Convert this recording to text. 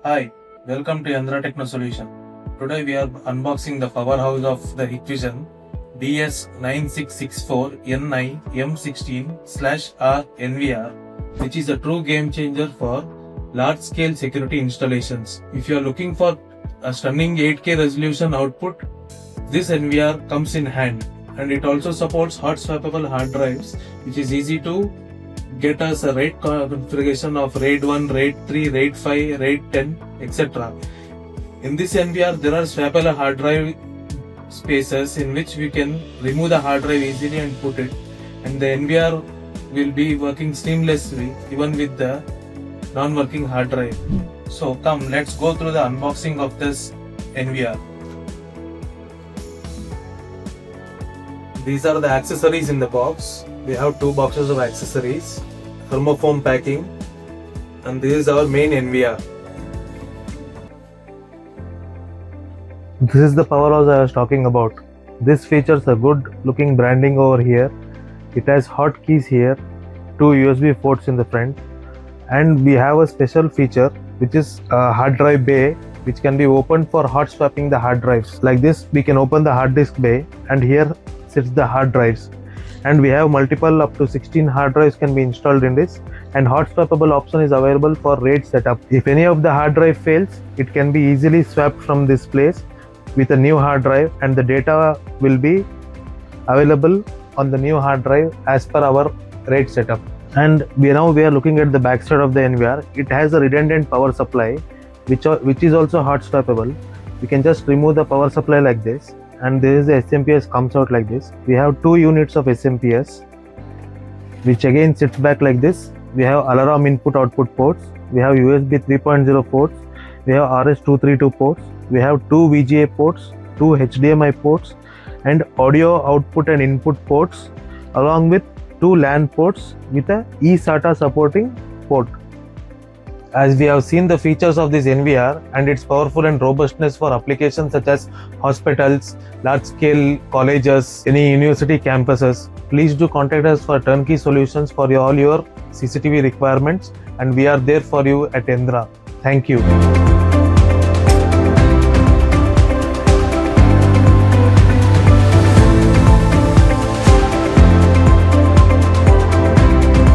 Hi, welcome to Yendra Techno Solution. Today we are unboxing the powerhouse of the Hikvision DS-9664NI-M16 NVR, which is a true game changer for large-scale security installations. If you are looking for a stunning 8K resolution output, this NVR comes in hand, and it also supports hot-swappable hard drives, which is easy to get us a RAID configuration of RAID 1, RAID 3, RAID 5, RAID 10, etc. In this NVR, there are swappable hard drive spaces in which we can remove the hard drive easily and put it, and the NVR will be working seamlessly even with the non-working hard drive. So come, let's go through the unboxing of this NVR. These are the accessories in the box. We have two boxes of accessories, thermoform packing, and this is our main NVR. This is the powerhouse I was talking about. This features a good looking branding over here. It has hotkeys here, two USB ports in the front, and we have a special feature which is a hard drive bay, which can be opened for hot swapping the hard drives. Like this, we can open the hard disk bay, and here sits the hard drives. And we have multiple up to 16 hard drives can be installed in this, and hot swappable option is available for RAID setup. If any of the hard drive fails, it can be easily swapped from this place with a new hard drive, and the data will be available on the new hard drive as per our RAID setup. And we are looking at the backside of the NVR. It has a redundant power supply which is also hot swappable. We can just remove the power supply like this, and this is the SMPS comes out like this. We have 2 units of SMPS, which again sits back like this. We have alarm input output ports, we have USB 3.0 ports, we have RS-232 ports, we have 2 VGA ports, 2 HDMI ports, and audio output and input ports, along with 2 LAN ports with a eSATA supporting port. As we have seen the features of this NVR and its powerful and robustness for applications such as hospitals, large-scale colleges, any university campuses, please do contact us for turnkey solutions for all your CCTV requirements, and we are there for you at Yendra. Thank you.